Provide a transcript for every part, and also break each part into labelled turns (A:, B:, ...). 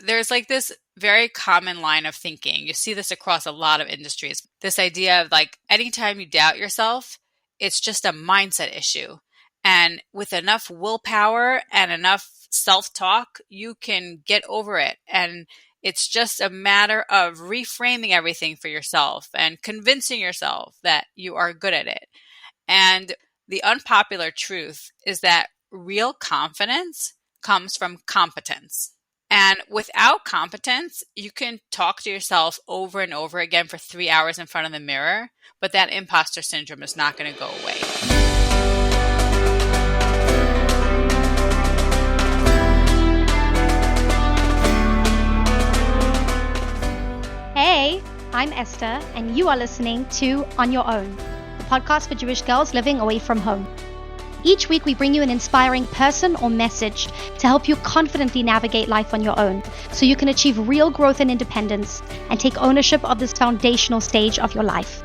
A: there's like this very common line of thinking. You see this across a lot of industries. This idea of like anytime you doubt yourself, it's just a mindset issue. And with enough willpower and enough self-talk, you can get over it. And it's just a matter of reframing everything for yourself and convincing yourself that you are good at it. And the unpopular truth is that real confidence comes from competence. And without competence, you can talk to yourself over and over again for 3 hours in front of the mirror, but that imposter syndrome is not going to go away.
B: Hey, I'm Esther, and you are listening to On Your Own, the podcast for Jewish girls living away from home. Each week, we bring you an inspiring person or message to help you confidently navigate life on your own so you can achieve real growth and independence and take ownership of this foundational stage of your life.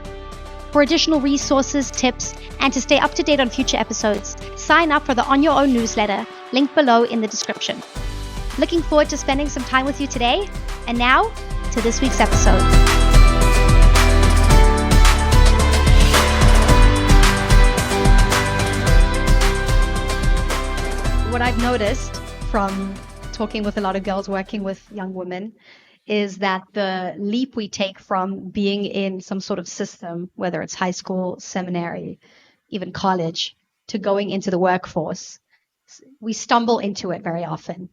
B: For additional resources, tips, and to stay up to date on future episodes, sign up for the On Your Own newsletter, linked below in the description. Looking forward to spending some time with you today. And now, to this week's episode. What I've noticed from talking with a lot of girls working with young women is that the leap we take from being in some sort of system, whether it's high school, seminary, even college, to going into the workforce, we stumble into it very often.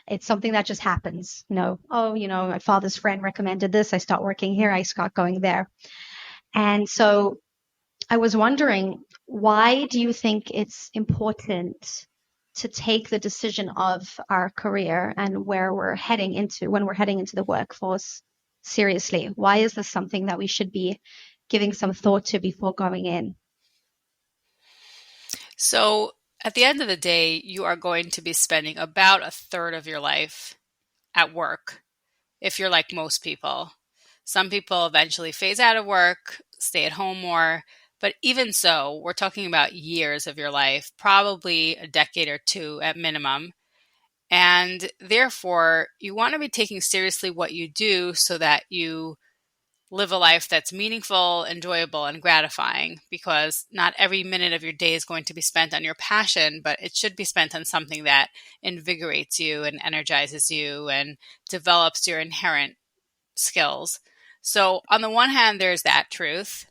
B: It's something that just happens, my father's friend recommended this. I start working here. I start going there. And so I was wondering, why do you think it's important to take the decision of our career and where we're heading into when we're heading into the workforce seriously? Why is this something that we should be giving some thought to before going in?
A: So at the end of the day, you are going to be spending about a third of your life at work, if you're like most people. Some people eventually phase out of work, stay at home more. But even so, we're talking about years of your life, probably a decade or two at minimum. And therefore, you want to be taking seriously what you do so that you live a life that's meaningful, enjoyable, and gratifying, because not every minute of your day is going to be spent on your passion, but it should be spent on something that invigorates you and energizes you and develops your inherent skills. So on the one hand, there's that truth.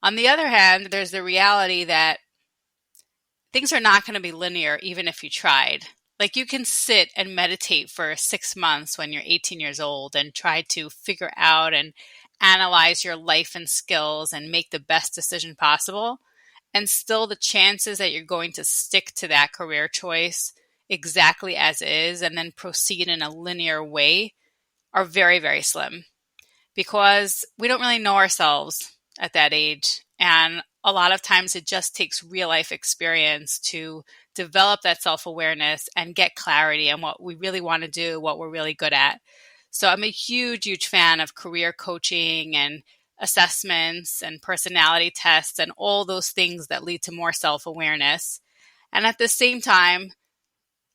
A: On the other hand, there's the reality that things are not going to be linear even if you tried. Like you can sit and meditate for 6 months when you're 18 years old and try to figure out and analyze your life and skills and make the best decision possible. And still the chances that you're going to stick to that career choice exactly as is and then proceed in a linear way are very, very slim, because we don't really know ourselves at that age. And a lot of times it just takes real life experience to develop that self-awareness and get clarity on what we really want to do, what we're really good at. So I'm a huge, huge fan of career coaching and assessments and personality tests and all those things that lead to more self-awareness. And at the same time,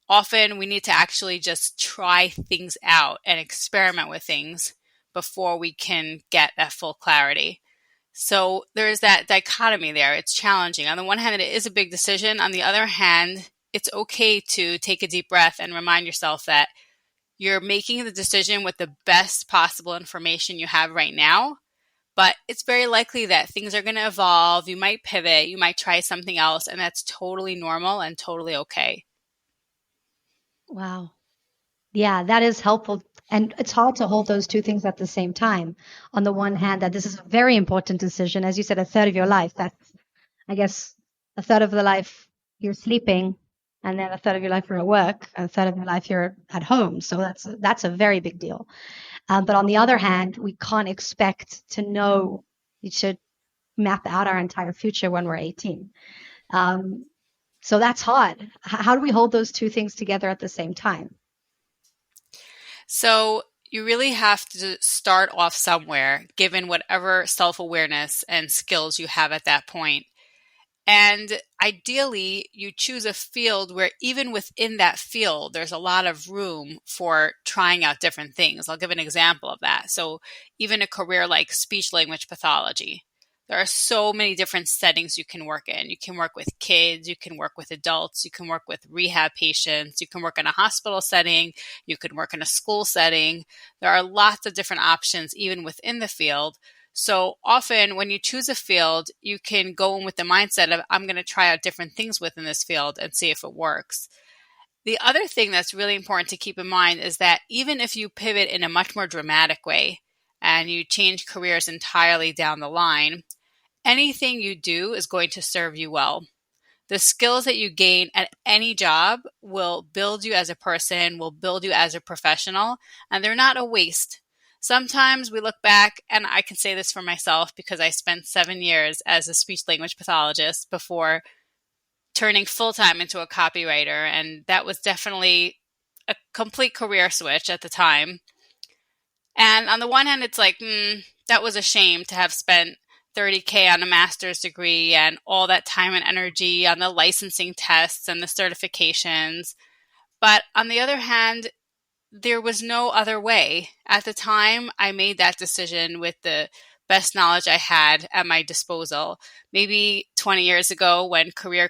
A: often we need to actually just try things out and experiment with things before we can get that full clarity. So there's that dichotomy there. It's challenging. On the one hand, it is a big decision. On the other hand, it's okay to take a deep breath and remind yourself that you're making the decision with the best possible information you have right now. But it's very likely that things are going to evolve. You might pivot. You might try something else. And that's totally normal and totally okay.
B: Wow. Yeah, that is helpful. And it's hard to hold those two things at the same time. On the one hand, that this is a very important decision. As you said, a third of your life. That's, I guess, a third of the life you're sleeping, and then a third of your life you're at work, and a third of your life you're at home. So that's a very big deal. But on the other hand, we can't expect to know. We should map out our entire future when we're 18. So that's hard. How do we hold those two things together at the same time?
A: So you really have to start off somewhere, given whatever self-awareness and skills you have at that point. And ideally, you choose a field where even within that field, there's a lot of room for trying out different things. I'll give an example of that. So even a career like speech language pathology, there are so many different settings you can work in. You can work with kids, you can work with adults, you can work with rehab patients, you can work in a hospital setting, you can work in a school setting. There are lots of different options even within the field. So often when you choose a field, you can go in with the mindset of, I'm going to try out different things within this field and see if it works. The other thing that's really important to keep in mind is that even if you pivot in a much more dramatic way and you change careers entirely down the line, anything you do is going to serve you well. The skills that you gain at any job will build you as a person, will build you as a professional, and they're not a waste. Sometimes we look back, and I can say this for myself because I spent 7 years as a speech language pathologist before turning full-time into a copywriter, and that was definitely a complete career switch at the time. And on the one hand, it's like, that was a shame to have spent $30K on a master's degree and all that time and energy on the licensing tests and the certifications. But on the other hand, there was no other way. At the time, I made that decision with the best knowledge I had at my disposal. Maybe 20 years ago when if career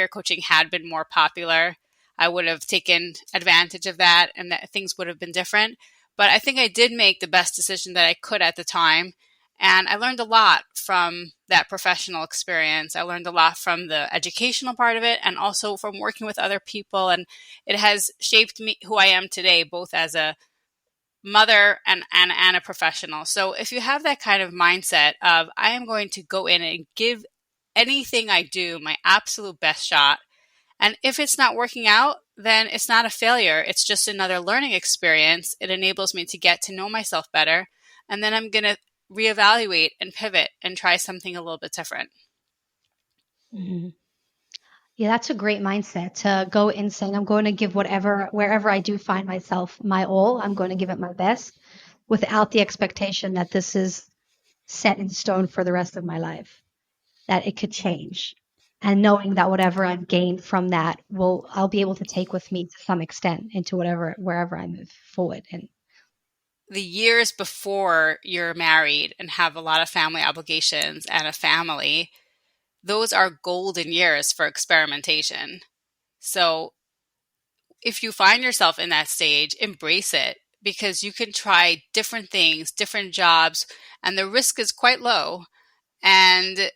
A: coaching had been more popular, I would have taken advantage of that and that things would have been different. But I think I did make the best decision that I could at the time. And I learned a lot from that professional experience. I learned a lot from the educational part of it and also from working with other people. And it has shaped me who I am today, both as a mother and a professional. So if you have that kind of mindset of, I am going to go in and give anything I do my absolute best shot. And if it's not working out, then it's not a failure. It's just another learning experience. It enables me to get to know myself better. And then I'm going to reevaluate and pivot and try something a little bit different.
B: Mm-hmm. Yeah, that's a great mindset to go in saying, I'm going to give wherever I do find myself, my all, I'm going to give it my best without the expectation that this is set in stone for the rest of my life, that it could change. And knowing that whatever I've gained from that I'll be able to take with me to some extent into wherever I move forward in.
A: The years before you're married and have a lot of family obligations and a family, those are golden years for experimentation. So if you find yourself in that stage, embrace it because you can try different things, different jobs, and the risk is quite low. And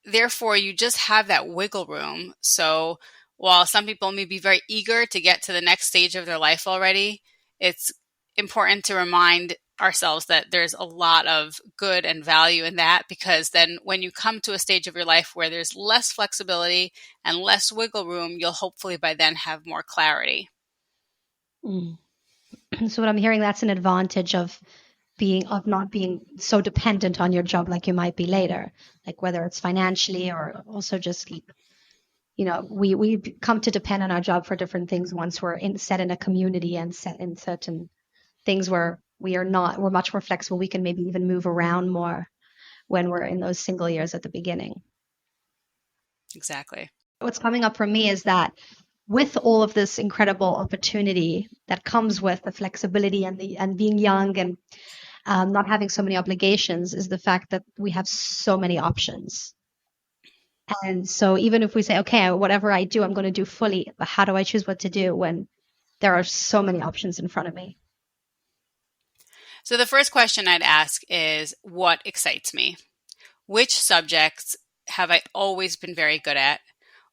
A: therefore, you just have that wiggle room. So while some people may be very eager to get to the next stage of their life already, it's important to remind ourselves that there's a lot of good and value in that, because then when you come to a stage of your life where there's less flexibility and less wiggle room, you'll hopefully by then have more clarity.
B: So what I'm hearing, that's an advantage of not being so dependent on your job like you might be later, like whether it's financially or also just, we come to depend on our job for different things once we're set in a community and set in certain things where we're much more flexible. We can maybe even move around more when we're in those single years at the beginning.
A: Exactly.
B: What's coming up for me is that with all of this incredible opportunity that comes with the flexibility and being young and not having so many obligations, is the fact that we have so many options. And so even if we say, okay, whatever I do, I'm going to do fully, but how do I choose what to do when there are so many options in front of me?
A: So the first question I'd ask is, what excites me? Which subjects have I always been very good at?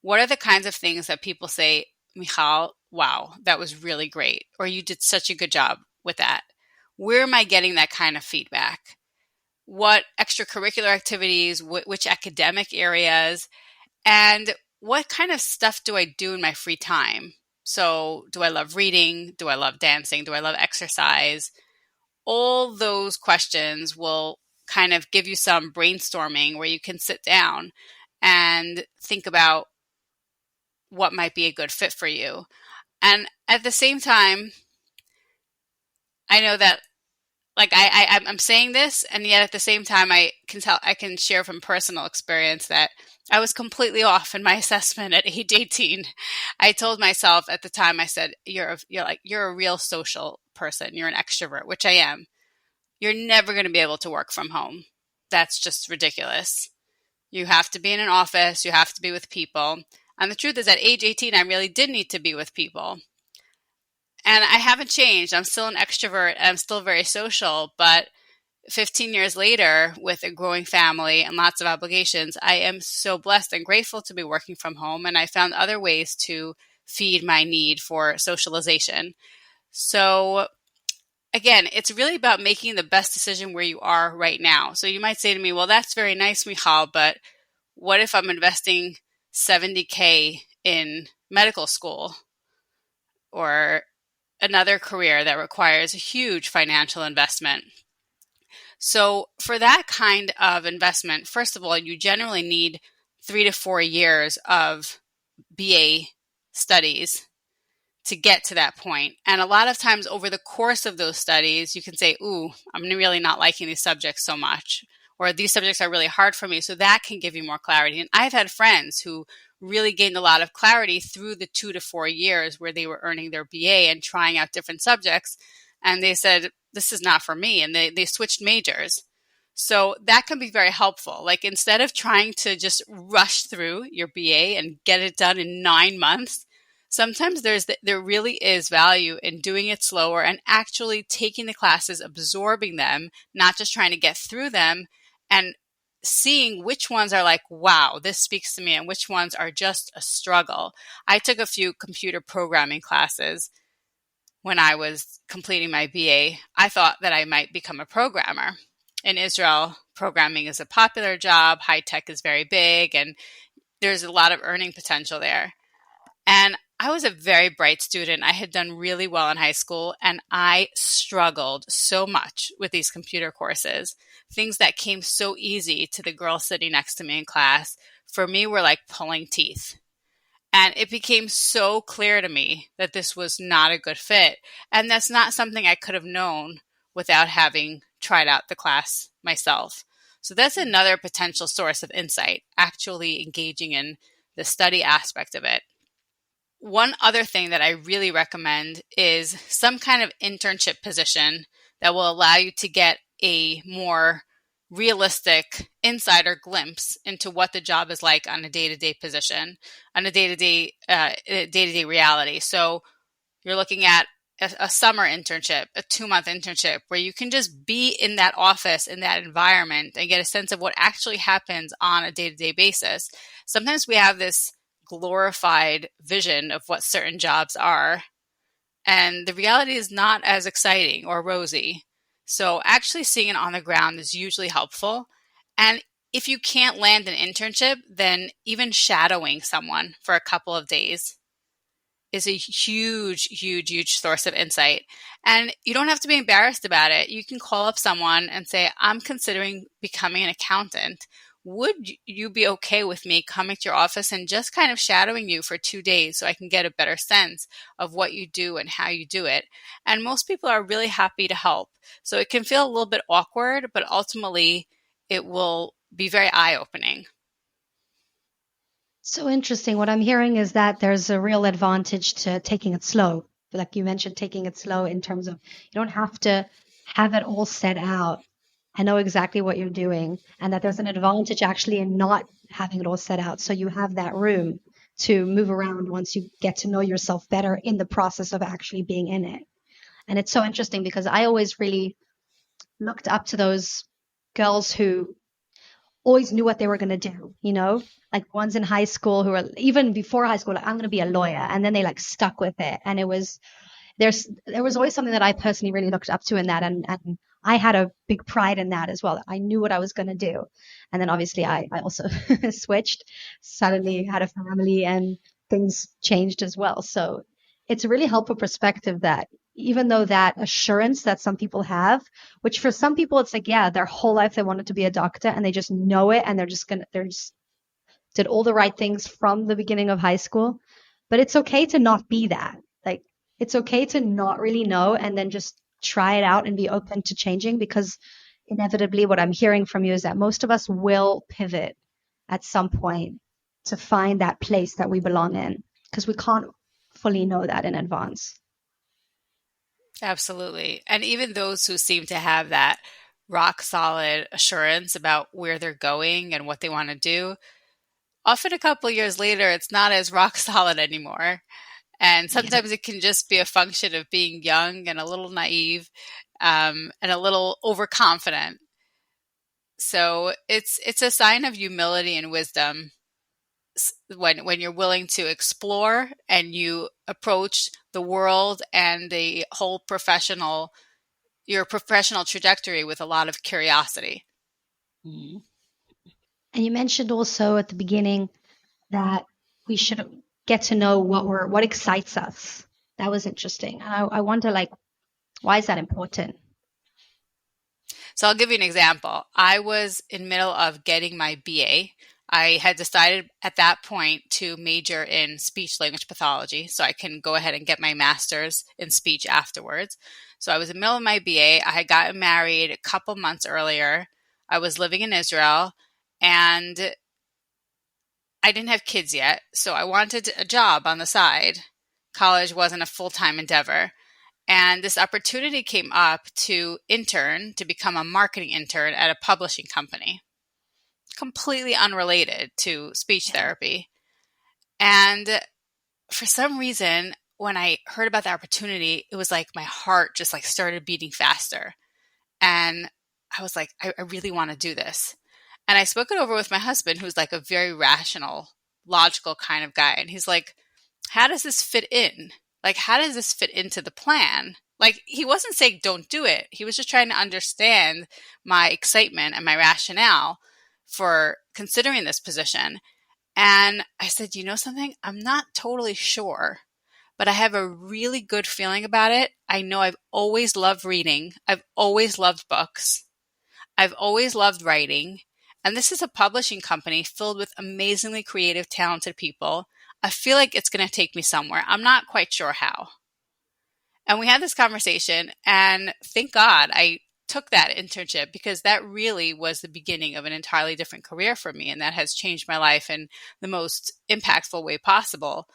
A: What are the kinds of things that people say, Michal, wow, that was really great, or you did such a good job with that? Where am I getting that kind of feedback? What extracurricular activities, which academic areas, and what kind of stuff do I do in my free time? So do I love reading? Do I love dancing? Do I love exercise? All those questions will kind of give you some brainstorming where you can sit down and think about what might be a good fit for you. And at the same time, I know that Like I'm saying this, and yet at the same time, I can share from personal experience that I was completely off in my assessment at age 18. I told myself at the time, I said, you're a real social person. You're an extrovert, which I am. You're never going to be able to work from home. That's just ridiculous. You have to be in an office. You have to be with people. And the truth is, at age 18, I really did need to be with people. And I haven't changed. I'm still an extrovert. I'm still very social. But 15 years later, with a growing family and lots of obligations, I am so blessed and grateful to be working from home. And I found other ways to feed my need for socialization. So again, it's really about making the best decision where you are right now. So you might say to me, well, that's very nice, Michal, but what if I'm investing 70K in medical school or another career that requires a huge financial investment? So for that kind of investment, first of all, you generally need 3 to 4 years of BA studies to get to that point. And a lot of times over the course of those studies, you can say, ooh, I'm really not liking these subjects so much, or these subjects are really hard for me. So that can give you more clarity. And I've had friends who really gained a lot of clarity through the 2 to 4 years where they were earning their BA and trying out different subjects. And they said, this is not for me. And they switched majors. So that can be very helpful. Like instead of trying to just rush through your BA and get it done in 9 months, sometimes there really is value in doing it slower and actually taking the classes, absorbing them, not just trying to get through them, and seeing which ones are like, wow, this speaks to me, and which ones are just a struggle. I took a few computer programming classes when I was completing my BA. I thought that I might become a programmer. In Israel, programming is a popular job. High tech is very big, and there's a lot of earning potential there. And I was a very bright student. I had done really well in high school, and I struggled so much with these computer courses. Things that came so easy to the girl sitting next to me in class, for me, were like pulling teeth. And it became so clear to me that this was not a good fit. And that's not something I could have known without having tried out the class myself. So that's another potential source of insight, actually engaging in the study aspect of it. One other thing that I really recommend is some kind of internship position that will allow you to get a more realistic insider glimpse into what the job is like on a day-to-day position, on a day-to-day reality. So you're looking at a summer internship, a 2-month internship, where you can just be in that office, in that environment, and get a sense of what actually happens on a day-to-day basis. Sometimes we have this glorified vision of what certain jobs are, and the reality is not as exciting or rosy. So actually seeing it on the ground is usually helpful. And if you can't land an internship, then even shadowing someone for a couple of days is a huge source of insight. And you don't have to be embarrassed about it. You can call up someone and say, I'm considering becoming an accountant. Would you be okay with me coming to your office and just kind of shadowing you for 2 days so I can get a better sense of what you do and how you do it? And most people are really happy to help. So it can feel a little bit awkward, but ultimately it will be very eye-opening.
B: So interesting. What I'm hearing is that there's a real advantage to taking it slow. Like you mentioned, taking it slow in terms of you don't have to have it all set out and know exactly what you're doing, and that there's an advantage actually in not having it all set out. So you have that room to move around once you get to know yourself better in the process of actually being in it. And it's so interesting because I always really looked up to those girls who always knew what they were going to do, like ones in high school who were even before high school, like, I'm going to be a lawyer. And then they like stuck with it. And there was always something that I personally really looked up to in that. And I had a big pride in that as well. I knew what I was going to do. And then obviously I also switched, suddenly had a family and things changed as well. So it's a really helpful perspective that even though that assurance that some people have, which for some people, it's like, yeah, their whole life they wanted to be a doctor and they just know it. And they're just did all the right things from the beginning of high school. But it's okay to not be that. Like, it's okay to not really know and then just try it out and be open to changing, because inevitably what I'm hearing from you is that most of us will pivot at some point to find that place that we belong in, because we can't fully know that in advance.
A: Absolutely. And even those who seem to have that rock solid assurance about where they're going and what they want to do, often a couple years later, it's not as rock solid anymore. And
B: Yeah.
A: sometimes it can just be a function of being young and a little naive, and a little overconfident. So it's a sign of humility and wisdom when you're willing to explore and you approach the world and the whole your professional trajectory with a lot of curiosity.
B: Mhm. And you mentioned also at the beginning that we should get to know what excites us. That was interesting. I wonder, like, why is that important?
A: So I'll give you an example. I was in middle of getting my BA. I had decided at that point to major in speech language pathology so I can go ahead and get my master's in speech afterwards. So I was in the middle of my BA. I had gotten married a couple months earlier. I was living in Israel and I didn't have kids yet. So I wanted a job on the side. College wasn't a full-time endeavor. And this opportunity came up to become a marketing intern at a publishing company, completely unrelated to speech
B: Yeah.
A: therapy. And for some reason, when I heard about the opportunity, it was like my heart just like started beating faster. And I was like, I really want to do this. And I spoke it over with my husband, who's like a very rational, logical kind of guy. And he's like, how does this fit in? Like, how does this fit into the plan? Like, he wasn't saying don't do it. He was just trying to understand my excitement and my rationale for considering this position. And I said, you know something? I'm not totally sure, but I have a really good feeling about it. I know I've always loved reading. I've always loved books. I've always loved writing. And this is a publishing company filled with amazingly creative, talented people. I feel like it's going to take me somewhere. I'm not quite sure how. And we had this conversation, and thank God I took that internship because that really was the beginning of an entirely different career for me. And that has changed my life in the most impactful way possible.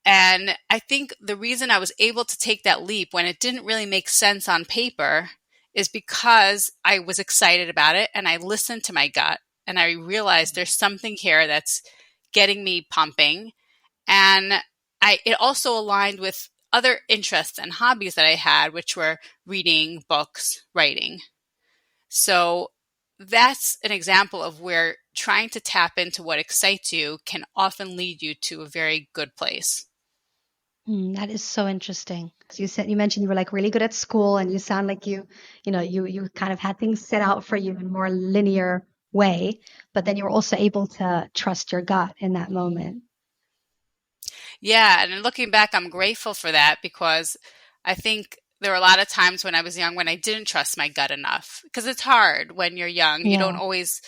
A: And I think the reason I was able to take that leap when it didn't really make sense on paper is because I was excited about it and I listened to my gut and I realized there's something here that's getting me pumping. And it also aligned with other interests and hobbies that I had, which were reading, books, writing. So that's an example of where trying to tap into what excites you can often lead you to a very good place.
B: That is so interesting. So you mentioned you were like really good at school, and you sound like you kind of had things set out for you in a more linear way, but then you were also able to trust your gut in that moment.
A: Yeah, and looking back, I'm grateful for that because I think there were a lot of times when I was young when I didn't trust my gut enough because it's hard when you're young. You don't
B: Yeah.
A: always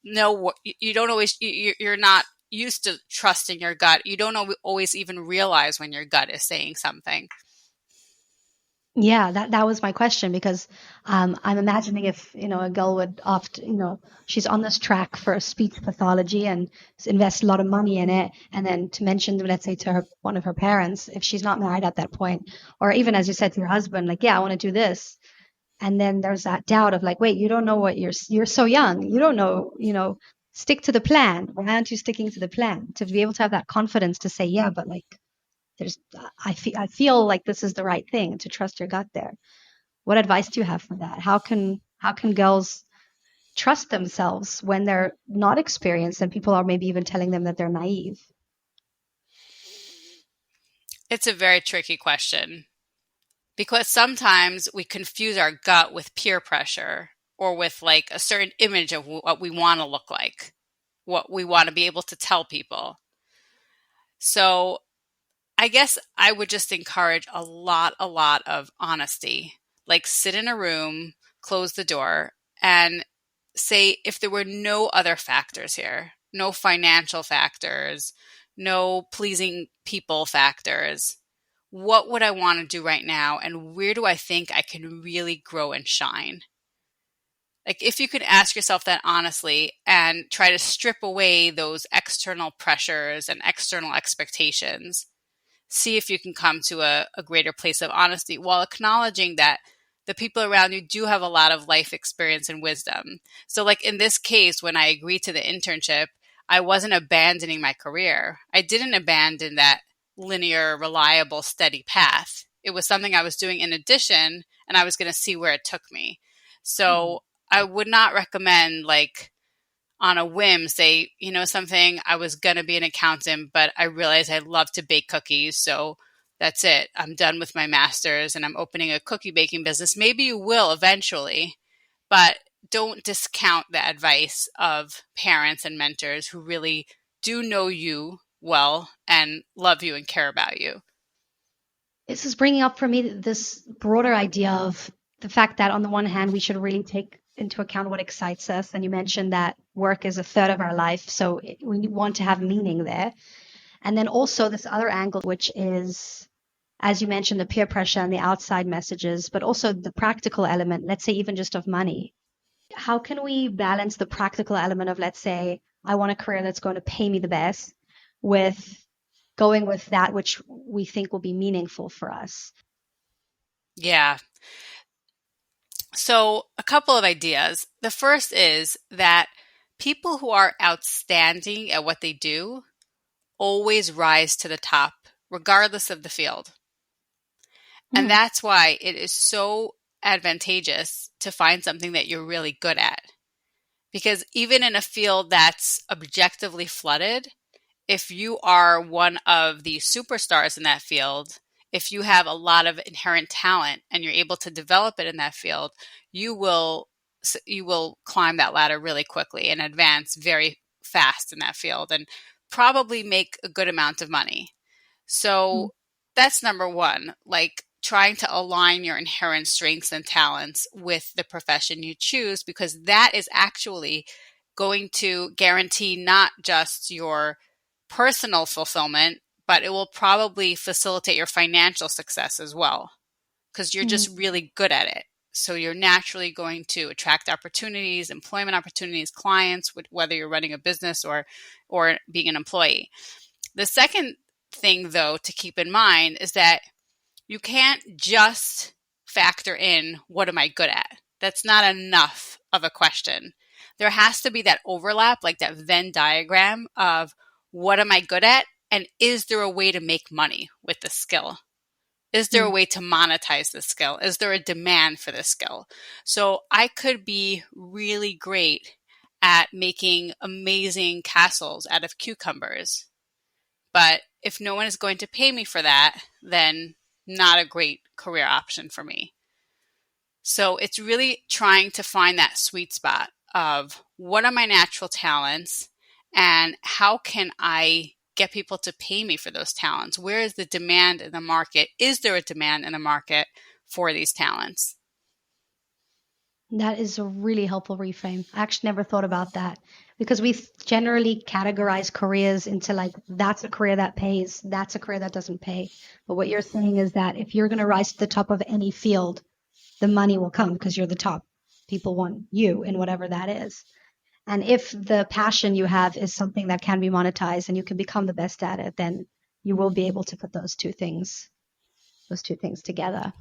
A: know what you don't always you're not used to trusting your gut. You don't always even realize when your gut is saying something.
B: Yeah, that was my question, because I'm imagining if, a girl would opt, she's on this track for speech pathology and invest a lot of money in it, and then to mention, let's say, to one of her parents, if she's not married at that point, or even as you said to your husband, like, yeah, I want to do this, and then there's that doubt of like, wait, you don't know what you're so young, you don't know, stick to the plan. Why aren't you sticking to the plan? To be able to have that confidence to say, yeah, but like, there's, I feel like this is the right thing, to trust your gut there. What advice do you have for that? How can girls trust themselves when they're not experienced and people are maybe even telling them that they're naive?
A: It's a very tricky question because sometimes we confuse our gut with peer pressure or with like a certain image of what we want to look like, what we want to be able to tell people. So I guess I would just encourage a lot of honesty. Like sit in a room, close the door, and say if there were no other factors here, no financial factors, no pleasing people factors, what would I want to do right now, and where do I think I can really grow and shine? Like, if you could ask yourself that honestly and try to strip away those external pressures and external expectations, see if you can come to a greater place of honesty while acknowledging that the people around you do have a lot of life experience and wisdom. So, like in this case, when I agreed to the internship, I wasn't abandoning my career. I didn't abandon that linear, reliable, steady path. It was something I was doing in addition, and I was going to see where it took me. So, I would not recommend, like, on a whim, say, something, I was going to be an accountant, but I realized I love to bake cookies. So that's it. I'm done with my master's and I'm opening a cookie baking business. Maybe you will eventually, but don't discount the advice of parents and mentors who really do know you well and love you and care about you.
B: This is bringing up for me this broader idea of the fact that on the one hand, we should really take into account what excites us. And you mentioned that work is a third of our life. So we want to have meaning there. And then also this other angle, which is, as you mentioned, the peer pressure and the outside messages, but also the practical element, let's say even just of money. How can we balance the practical element of, let's say, I want a career that's going to pay me the best with going with that which we think will be meaningful for us?
A: Yeah. So, a couple of ideas. The first is that people who are outstanding at what they do always rise to the top, regardless of the field. And that's why it is so advantageous to find something that you're really good at. Because even in a field that's objectively flooded, if you are one of the superstars in that field, if you have a lot of inherent talent and you're able to develop it in that field, you will climb that ladder really quickly and advance very fast in that field and probably make a good amount of money. So that's number one, like trying to align your inherent strengths and talents with the profession you choose, because that is actually going to guarantee not just your personal fulfillment, but it will probably facilitate your financial success as well, because you're just really good at it. So you're naturally going to attract opportunities, employment opportunities, clients, whether you're running a business or being an employee. The second thing, though, to keep in mind is that you can't just factor in, what am I good at? That's not enough of a question. There has to be that overlap, like that Venn diagram of what am I good at? And is there a way to make money with this skill? Is there a way to monetize this skill? Is there a demand for this skill? So I could be really great at making amazing castles out of cucumbers. But if no one is going to pay me for that, then not a great career option for me. So it's really trying to find that sweet spot of what are my natural talents and how can I get people to pay me for those talents? Where is the demand in the market? Is there a demand in the market for these talents?
B: That is a really helpful reframe. I actually never thought about that, because we generally categorize careers into, like, that's a career that pays, that's a career that doesn't pay. But what you're saying is that if you're going to rise to the top of any field, the money will come because you're the top. People want you in whatever that is. And if the passion you have is something that can be monetized and you can become the best at it, then you will be able to put those two things together.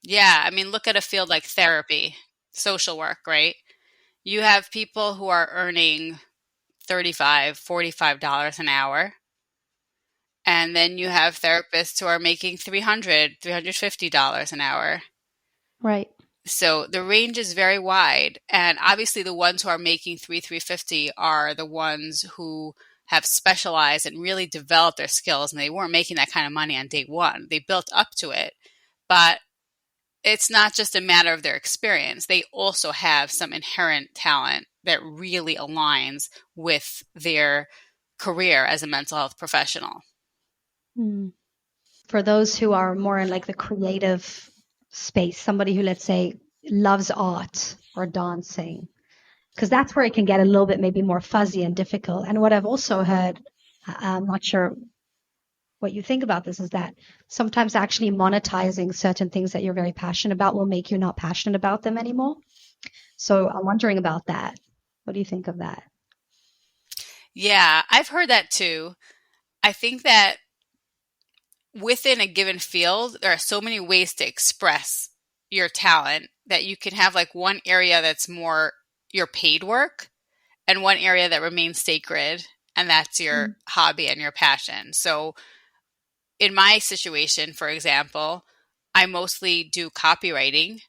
A: Yeah, I mean, look at a field like therapy, social work, right? You have people who are earning $35, $45 an hour. And then you have therapists who are making $300, $350 an hour.
B: Right.
A: So the range is very wide. And obviously the ones who are making $350 are the ones who have specialized and really developed their skills. And they weren't making that kind of money on day one. They built up to it. But it's not just a matter of their experience. They also have some inherent talent that really aligns with their career as a mental health professional.
B: For those who are more in, like, the creative space, somebody who, let's say, loves art or dancing, because that's where it can get a little bit maybe more fuzzy and difficult. And what I've also heard, I'm not sure what you think about this is that sometimes actually monetizing certain things that you're very passionate about will make you not passionate about them anymore. So I'm wondering about that. What do you think of that?
A: Yeah, I've heard that too. I think that within a given field, there are so many ways to express your talent that you can have like one area that's more your paid work and one area that remains sacred, and that's your
B: Mm.
A: hobby and your passion. So in my situation, for example, I mostly do copywriting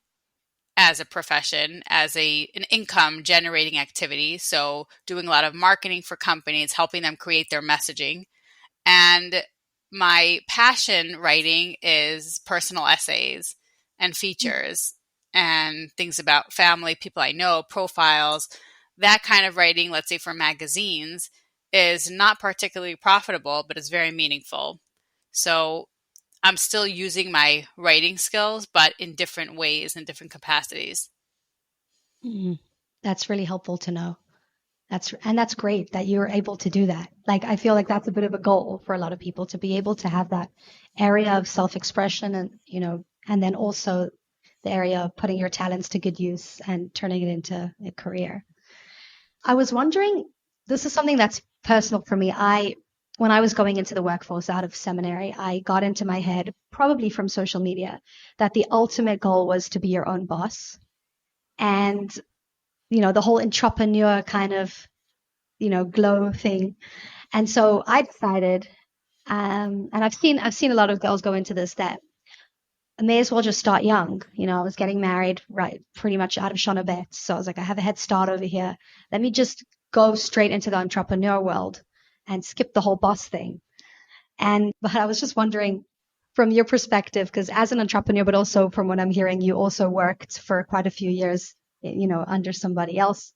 A: as a profession, as an income generating activity. So doing a lot of marketing for companies, helping them create their messaging. And my passion writing is personal essays and features and things about family, people I know, profiles. That kind of writing, let's say for magazines, is not particularly profitable, but is very meaningful. So I'm still using my writing skills, but in different ways, in different capacities.
B: Mm. That's really helpful to know. That's great that you're able to do that. Like I feel like that's a bit of a goal for a lot of people to be able to have that area of self-expression and and then also the area of putting your talents to good use and turning it into a career. I was wondering, this is something that's personal for me. When I was going into the workforce out of seminary, I got into my head, probably from social media, that the ultimate goal was to be your own boss. And, the whole entrepreneur kind of, glow thing. And so I decided, and I've seen a lot of girls go into this, that I may as well just start young. I was getting married right pretty much out of Shonabet. So I was like, I have a head start over here. Let me just go straight into the entrepreneur world and skip the whole boss thing. But I was just wondering from your perspective, because as an entrepreneur, but also from what I'm hearing, you also worked for quite a few years, under somebody else,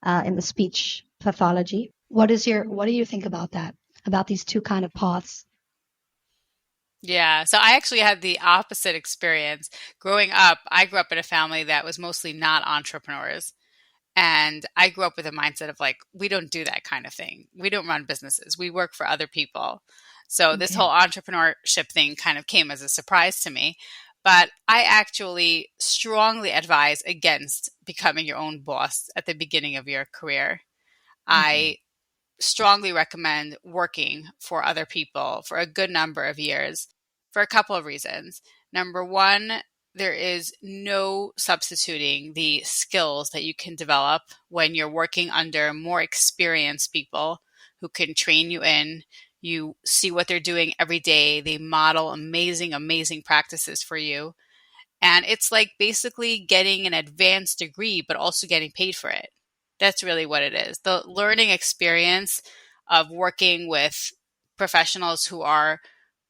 B: in the speech pathology. What do you think about that? About these two kind of paths?
A: Yeah, so I actually had the opposite experience. Growing up, I grew up in a family that was mostly not entrepreneurs. And I grew up with a mindset of like, we don't do that kind of thing. We don't run businesses. We work for other people. So this
B: Okay.
A: whole entrepreneurship thing kind of came as a surprise to me. But I actually strongly advise against becoming your own boss at the beginning of your career.
B: Okay.
A: I strongly recommend working for other people for a good number of years for a couple of reasons. Number one, there is no substituting the skills that you can develop when you're working under more experienced people who can train you in. You see what they're doing every day. They model amazing, amazing practices for you. And it's like basically getting an advanced degree, but also getting paid for it. That's really what it is. The learning experience of working with professionals who are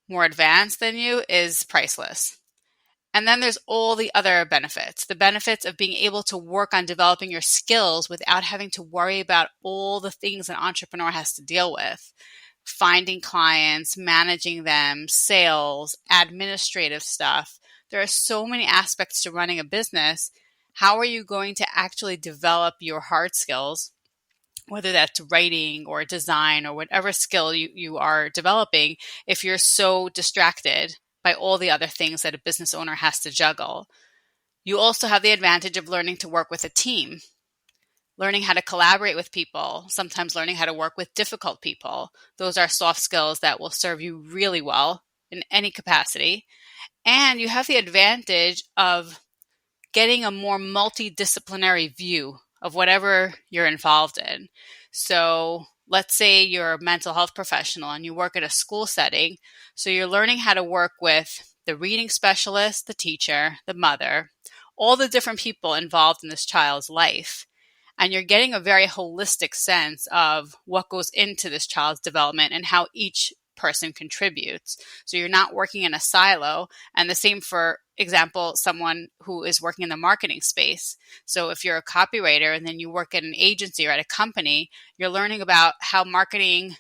A: more advanced than you is priceless. And then there's all the other benefits, the benefits of being able to work on developing your skills without having to worry about all the things an entrepreneur has to deal with. Finding clients, managing them, sales, administrative stuff. There are so many aspects to running a business. How are you going to actually develop your hard skills, whether that's writing or design or whatever skill you are developing, if you're so distracted by all the other things that a business owner has to juggle? You also have the advantage of learning to work with a team, learning how to collaborate with people, sometimes learning how to work with difficult people. Those are soft skills that will serve you really well in any capacity. And you have the advantage of getting a more multidisciplinary view of whatever you're involved in. So let's say you're a mental health professional and you work at a school setting. So you're learning how to work with the reading specialist, the teacher, the mother, all the different people involved in this child's life. And you're getting a very holistic sense of what goes into this child's development and how each person contributes. So you're not working in a silo. And the same, for example, someone who is working in the marketing space. So if you're a copywriter and then you work at an agency or at a company, you're learning about how marketing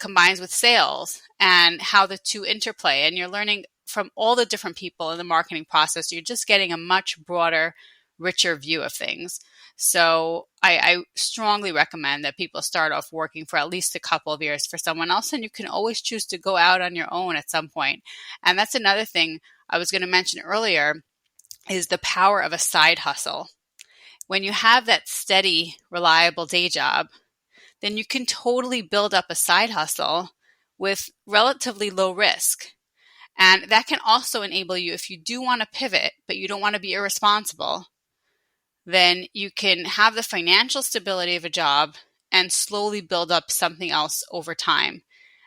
A: combines with sales and how the two interplay. And you're learning from all the different people in the marketing process. You're just getting a much broader, richer view of things. So I strongly recommend that people start off working for at least a couple of years for someone else, and you can always choose to go out on your own at some point. And that's another thing I was going to mention earlier is the power of a side hustle. When you have that steady, reliable day job, then you can totally build up a side hustle with relatively low risk. And that can also enable you, if you do want to pivot, but you don't want to be irresponsible, then you can have the financial stability of a job and slowly build up something else over time.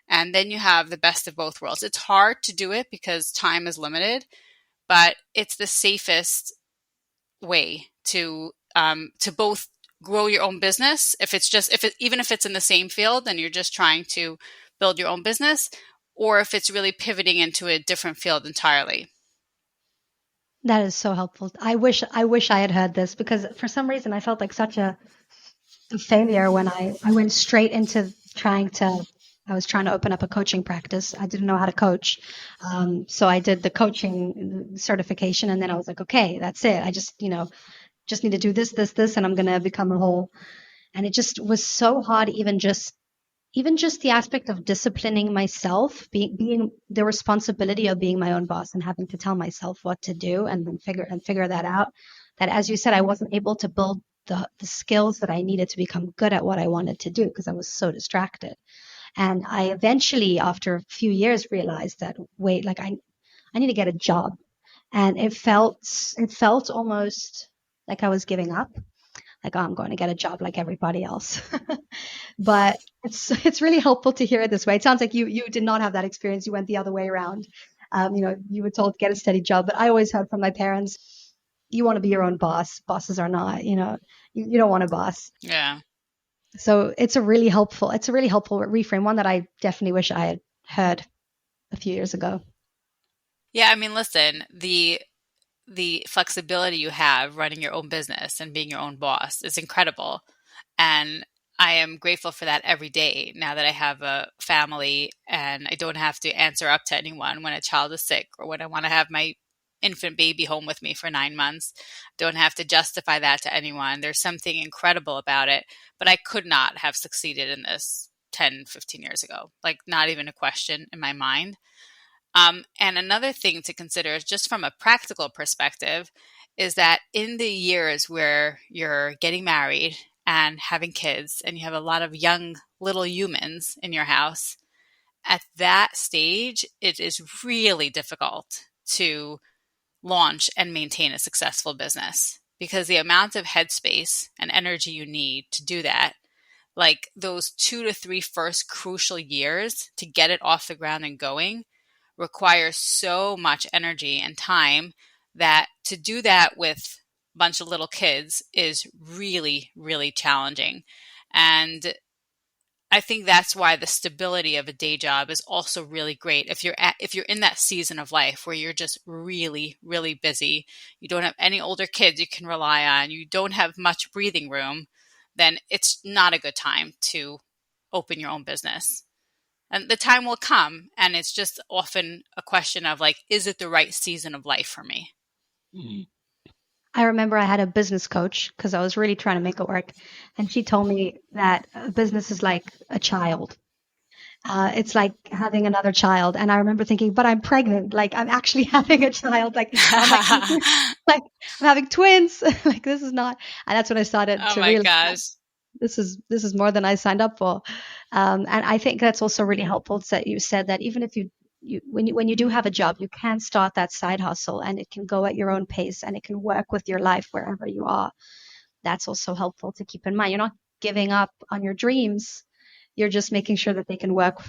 A: And then you have the best of both worlds. It's hard to do it because time is limited, but it's the safest way to both grow your own business. Even if it's in the same field and you're just trying to build your own business, or if it's really pivoting into a different field entirely.
B: That is so helpful. I wish I had heard this, because for some reason I felt like such a failure when I went straight into I was trying to open up a coaching practice. I didn't know how to coach. So I did the coaching certification, and then I was like, okay, that's it. I just need to do this, and I'm going to become a whole. And it just was so hard, even just the aspect of disciplining myself, being the responsibility of being my own boss and having to tell myself what to do and then figure that out. That, as you said, I wasn't able to build the skills that I needed to become good at what I wanted to do because I was so distracted. And I eventually, after a few years, realized that, wait, like I need to get a job. And it felt almost like I was giving up, like, oh, I'm going to get a job like everybody else. But it's really helpful to hear it this way. It sounds like you did not have that experience. You went the other way around. You were told to get a steady job, but I always heard from my parents, you want to be your own boss. Bosses are not, you don't want a boss.
A: Yeah.
B: So it's a really helpful reframe, one that I definitely wish I had heard a few years ago.
A: Yeah, I mean, listen, the flexibility you have running your own business and being your own boss is incredible. And I am grateful for that every day now that I have a family and I don't have to answer up to anyone when a child is sick or when I want to have my infant baby home with me for 9 months. Don't have to justify that to anyone. There's something incredible about it, but I could not have succeeded in this 10, 15 years ago. Like, not even a question in my mind. And another thing to consider is just from a practical perspective is that in the years where you're getting married and having kids and you have a lot of young little humans in your house, at that stage, it is really difficult to launch and maintain a successful business because the amount of headspace and energy you need to do that, like those 2 to 3 first crucial years to get it off the ground and going, requires so much energy and time that to do that with a bunch of little kids is really, really challenging. And I think that's why the stability of a day job is also really great. If you're in that season of life where you're just really, really busy, you don't have any older kids you can rely on, you don't have much breathing room, then it's not a good time to open your own business. And the time will come, and it's just often a question of like, is it the right season of life for me?
B: I remember I had a business coach because I was really trying to make it work. And she told me that a business is like a child. It's like having another child. And I remember thinking, but I'm pregnant. Like, I'm actually having a child. Like, I'm like I'm having twins. Like, this is not. And that's when I started
A: Oh
B: to
A: my
B: realize
A: gosh.
B: this is more than I signed up for. And I think that's also really helpful that you said that even if when you do have a job, you can start that side hustle and it can go at your own pace and it can work with your life wherever you are. That's also helpful to keep in mind. You're not giving up on your dreams. You're just making sure that they can work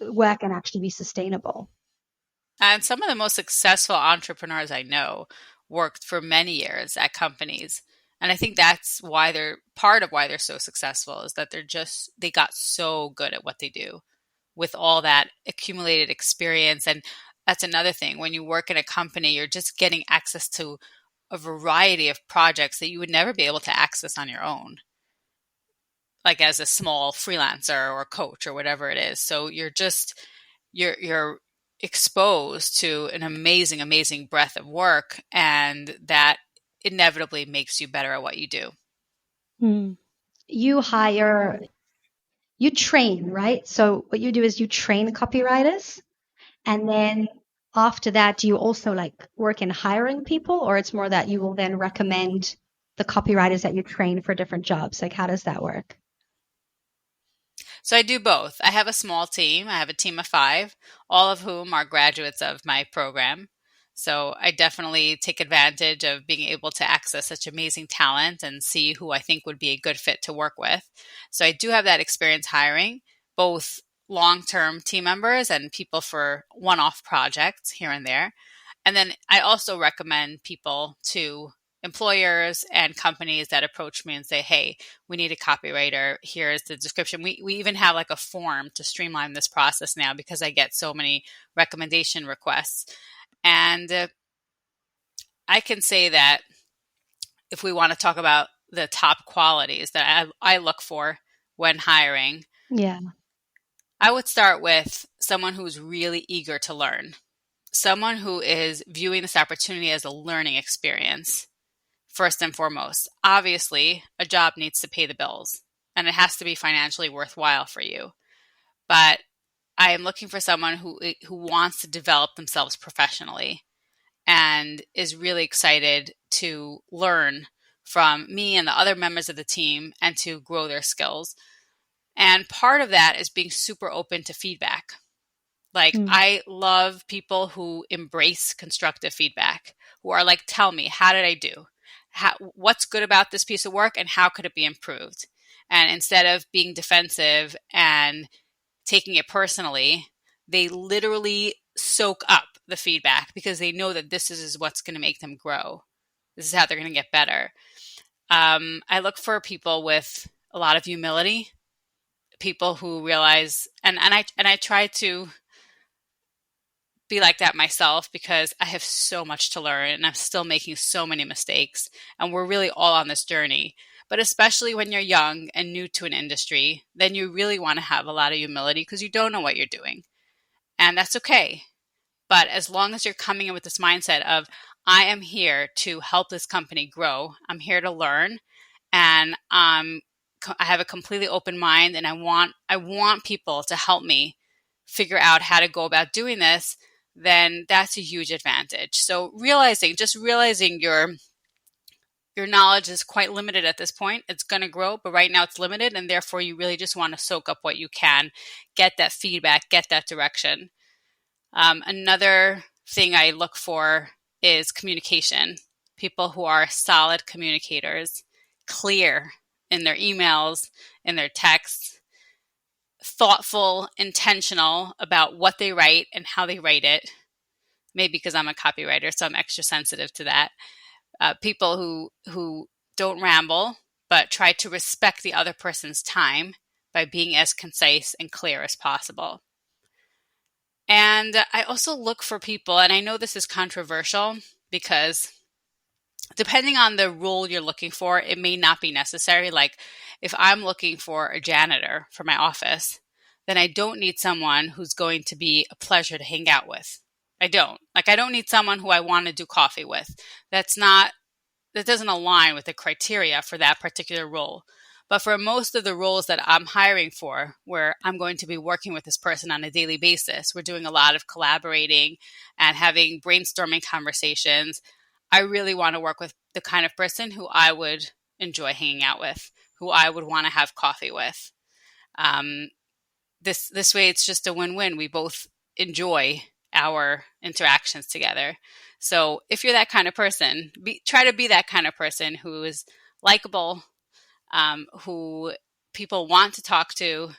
B: and actually be sustainable.
A: And some of the most successful entrepreneurs I know worked for many years at companies. And I think that's why they're part of why they're so successful is that they got so good at what they do with all that accumulated experience. And that's another thing. When you work in a company, you're just getting access to a variety of projects that you would never be able to access on your own, like as a small freelancer or coach or whatever it is. So you're exposed to an amazing, amazing breadth of work, and that inevitably makes you better at what you do.
B: Hmm. You train, right? So what you do is you train copywriters, and then after that, do you also like work in hiring people, or it's more that you will then recommend the copywriters that you train for different jobs? Like, how does that work?
A: So I do both. I have a small team. I have a team of 5, all of whom are graduates of my program. So I definitely take advantage of being able to access such amazing talent and see who I think would be a good fit to work with. So I do have that experience hiring both long-term team members and people for one-off projects here and there. And then I also recommend people to employers and companies that approach me and say, hey, we need a copywriter. Here's the description. We even have like a form to streamline this process now because I get so many recommendation requests. And I can say that if we want to talk about the top qualities that I look for when hiring,
B: Yeah.
A: I would start with someone who's really eager to learn, someone who is viewing this opportunity as a learning experience. First and foremost, obviously, a job needs to pay the bills and it has to be financially worthwhile for you. But I am looking for someone who wants to develop themselves professionally and is really excited to learn from me and the other members of the team and to grow their skills. And part of that is being super open to feedback. Like,
B: Mm.
A: I love people who embrace constructive feedback, who are like, tell me, how did I do? What's good about this piece of work and how could it be improved? And instead of being defensive and taking it personally, they literally soak up the feedback because they know that this is what's going to make them grow. This is how they're going to get better. I look for people with a lot of humility, people who realize, and I try to be like that myself because I have so much to learn and I'm still making so many mistakes. And we're really all on this journey. But especially when you're young and new to an industry, then you really want to have a lot of humility because you don't know what you're doing. And that's okay. But as long as you're coming in with this mindset of, I am here to help this company grow, I'm here to learn, and I have a completely open mind, and I want people to help me figure out how to go about doing this, then that's a huge advantage. So realizing your knowledge is quite limited at this point. It's going to grow, but right now it's limited, and therefore you really just want to soak up what you can, get that feedback, get that direction. Another thing I look for is communication. People who are solid communicators, clear in their emails, in their texts, thoughtful, intentional about what they write and how they write it. Maybe because I'm a copywriter, so I'm extra sensitive to that. People who don't ramble, but try to respect the other person's time by being as concise and clear as possible. And I also look for people, and I know this is controversial because depending on the role you're looking for, it may not be necessary. Like if I'm looking for a janitor for my office, then I don't need someone who's going to be a pleasure to hang out with. I don't need someone who I want to do coffee with. That doesn't align with the criteria for that particular role. But for most of the roles that I'm hiring for, where I'm going to be working with this person on a daily basis, we're doing a lot of collaborating and having brainstorming conversations. I really want to work with the kind of person who I would enjoy hanging out with, who I would want to have coffee with. This way, it's just a win-win. We both enjoy our interactions together. So if you're that kind of person, try to be that kind of person who is likable, who people want to talk to,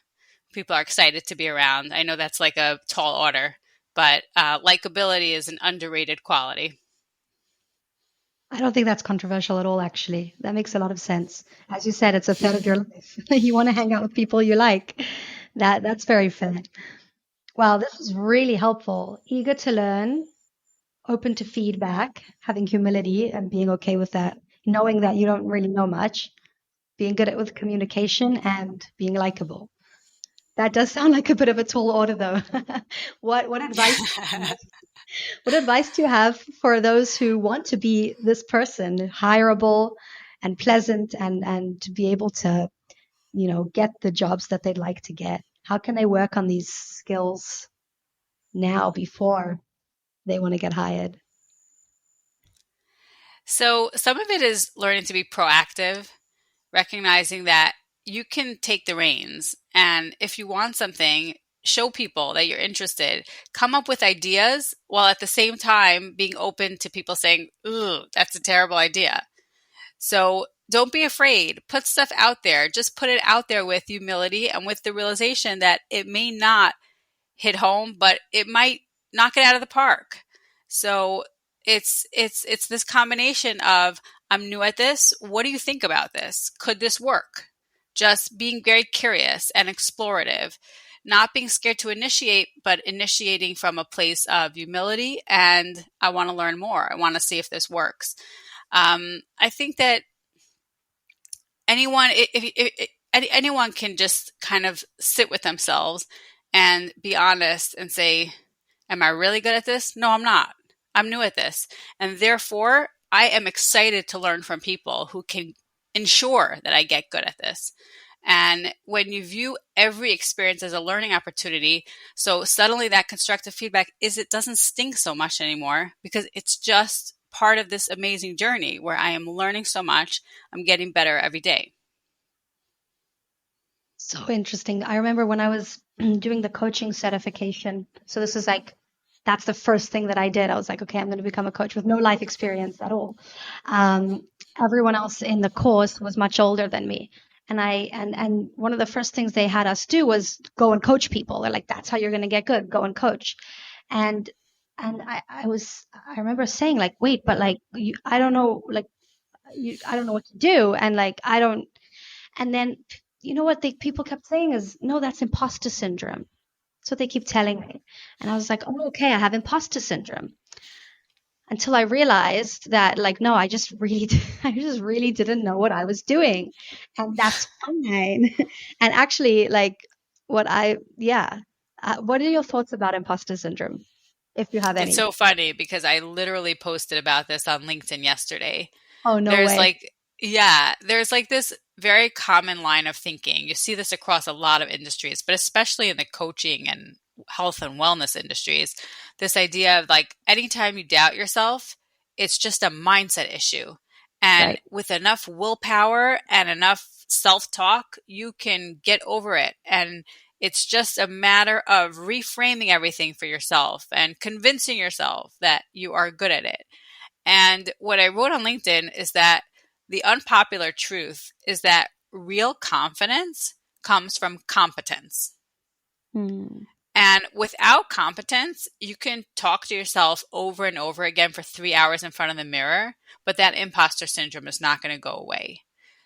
A: people are excited to be around. I know that's like a tall order, but likability is an underrated quality.
B: I don't think that's controversial at all, actually. That makes a lot of sense. As you said, it's a third of your life. You want to hang out with people you like. That's very fair. Wow, this is really helpful. Eager to learn, open to feedback, having humility and being okay with that, knowing that you don't really know much, being good at with communication and being likable. That does sound like a bit of a tall order, though. What advice what advice do you have for those who want to be this person, hireable and pleasant, and to be able to, get the jobs that they'd like to get? How can they work on these skills now before they want to get hired?
A: So some of it is learning to be proactive, recognizing that you can take the reins. And if you want something, show people that you're interested, come up with ideas while at the same time being open to people saying, ooh, that's a terrible idea. So don't be afraid. Put stuff out there. Just put it out there with humility and with the realization that it may not hit home, but it might knock it out of the park. So it's this combination of, I'm new at this. What do you think about this? Could this work? Just being very curious and explorative, not being scared to initiate, but initiating from a place of humility. And I want to learn more. I want to see if this works. I think that anyone, anyone can just kind of sit with themselves and be honest and say, am I really good at this? No, I'm not. I'm new at this. And therefore, I am excited to learn from people who can ensure that I get good at this. And when you view every experience as a learning opportunity, so suddenly that constructive feedback it doesn't stink so much anymore, because it's just part of this amazing journey where I am learning so much. I'm getting better every day.
B: So interesting. I remember when I was doing the coaching certification. So this is like, that's the first thing that I did. I was like, okay, I'm going to become a coach with no life experience at all. Everyone else in the course was much older than me. And one of the first things they had us do was go and coach people. They're like, that's how you're going to get good. Go and coach. And I remember saying like, wait, but like, I don't know, like, I don't know what to do. And like, and then, what people kept saying is, no, that's imposter syndrome. That's what they keep telling me. And I was like, oh, okay, I have imposter syndrome. Until I realized that, like, no, I just really didn't know what I was doing. And that's fine. And actually, like, what are your thoughts about imposter syndrome, if you have
A: It's
B: any?
A: so funny because I literally posted about this on LinkedIn yesterday.
B: Oh, no
A: There's
B: way.
A: like, yeah, there's like this very common line of thinking. You see this across a lot of industries, but especially in the coaching and health and wellness industries. This idea of like, anytime you doubt yourself, it's just a mindset issue. And
B: Right.
A: with enough willpower and enough self talk, you can get over it. And it's just a matter of reframing everything for yourself and convincing yourself that you are good at it. And what I wrote on LinkedIn is that the unpopular truth is that real confidence comes from competence.
B: Hmm.
A: And without competence, you can talk to yourself over and over again for 3 hours in front of the mirror, but that imposter syndrome is not going to go away.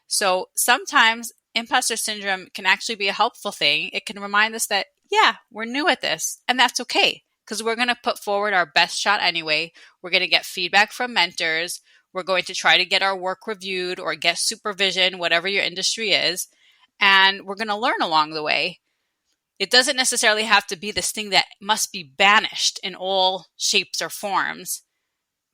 A: So sometimes imposter syndrome can actually be a helpful thing. It can remind us that, yeah, we're new at this, and that's okay, because we're going to put forward our best shot anyway. We're going to get feedback from mentors. We're going to try to get our work reviewed or get supervision, whatever your industry is, and we're going to learn along the way. It doesn't necessarily have to be this thing that must be banished in all shapes or forms,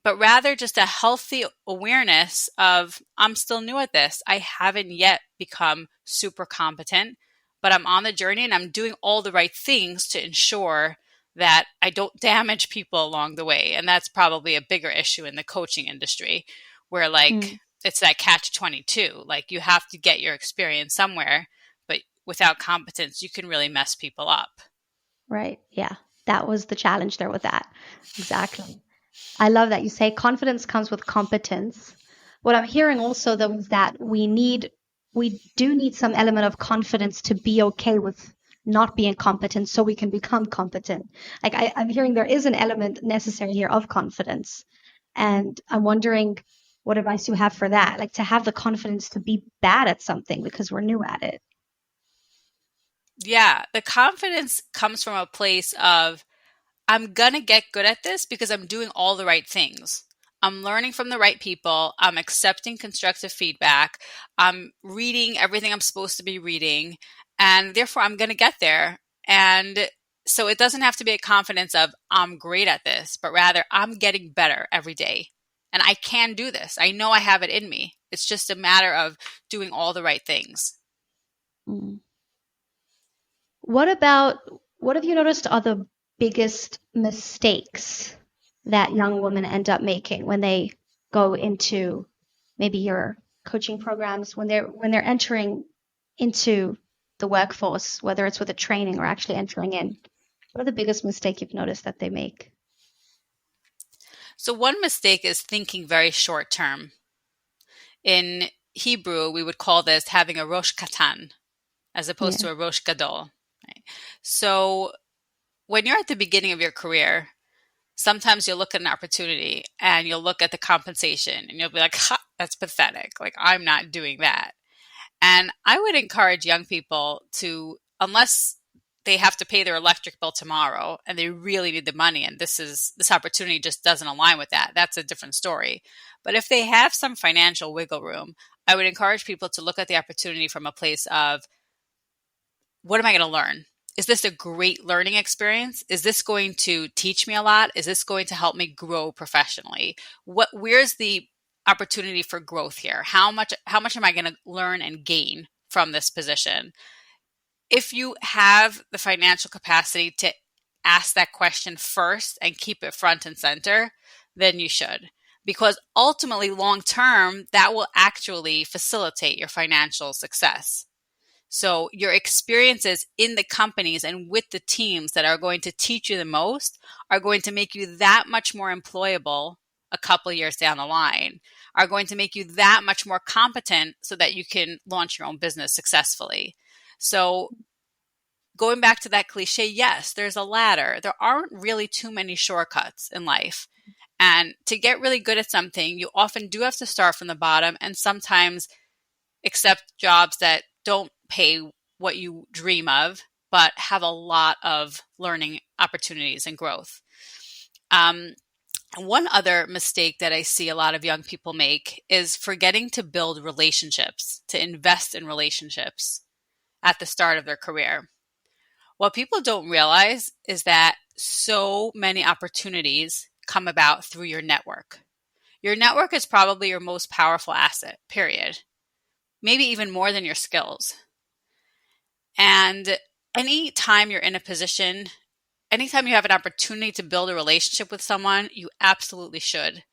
A: but rather just a healthy awareness of, I'm still new at this. I haven't yet become super competent, but I'm on the journey and I'm doing all the right things to ensure that I don't damage people along the way. And that's probably a bigger issue in the coaching industry, where like it's that catch 22. Like, you have to get your experience somewhere, but without competence, you can really mess people up.
B: Right. Yeah. That was the challenge there with that. Exactly. I love that you say confidence comes with competence. What I'm hearing also, though, is that we do need some element of confidence to be okay with not being competent so we can become competent. Like I'm hearing there is an element necessary here of confidence. And I'm wondering what advice you have for that, like to have the confidence to be bad at something because we're new at it.
A: Yeah, the confidence comes from a place of, I'm going to get good at this because I'm doing all the right things. I'm learning from the right people. I'm accepting constructive feedback. I'm reading everything I'm supposed to be reading. and therefore I'm going to get there. And so it doesn't have to be a confidence of I'm great at this, but rather I'm getting better every day. And I can do this. I know I have it in me. It's just a matter of doing all the right things.
B: Mm. What have you noticed are the biggest mistakes that young women end up making when they go into maybe your coaching programs, when they're entering into the workforce, whether it's with a training or actually entering in? What are the biggest mistake you've noticed that they make?
A: So one mistake is thinking very short term. In Hebrew, we would call this having a rosh katan as opposed
B: Yeah.
A: to a rosh gadol. Right? So when you're at the beginning of your career, sometimes you'll look at an opportunity and you'll look at the compensation and you'll be like, ha, that's pathetic. Like, I'm not doing that. And I would encourage young people to, unless they have to pay their electric bill tomorrow and they really need the money and this opportunity just doesn't align with that, that's a different story. But if they have some financial wiggle room, I would encourage people to look at the opportunity from a place of, what am I going to learn? Is this a great learning experience? Is this going to teach me a lot? Is this going to help me grow professionally? Where's the opportunity for growth here? How much am I going to learn and gain from this position? If you have the financial capacity to ask that question first and keep it front and center, then you should. Because ultimately, long term, that will actually facilitate your financial success. So your experiences in the companies and with the teams that are going to teach you the most are going to make you that much more employable a couple of years down the line, are going to make you that much more competent so that you can launch your own business successfully. So going back to that cliche, yes, there's a ladder. There aren't really too many shortcuts in life. And to get really good at something, you often do have to start from the bottom and sometimes accept jobs that don't pay what you dream of, but have a lot of learning opportunities and growth. One other mistake that I see a lot of young people make is forgetting to build relationships, to invest in relationships at the start of their career. What people don't realize is that so many opportunities come about through your network. Your network is probably your most powerful asset, period. Maybe even more than your skills. And anytime you're in a position, anytime you have an opportunity to build a relationship with someone, you absolutely should.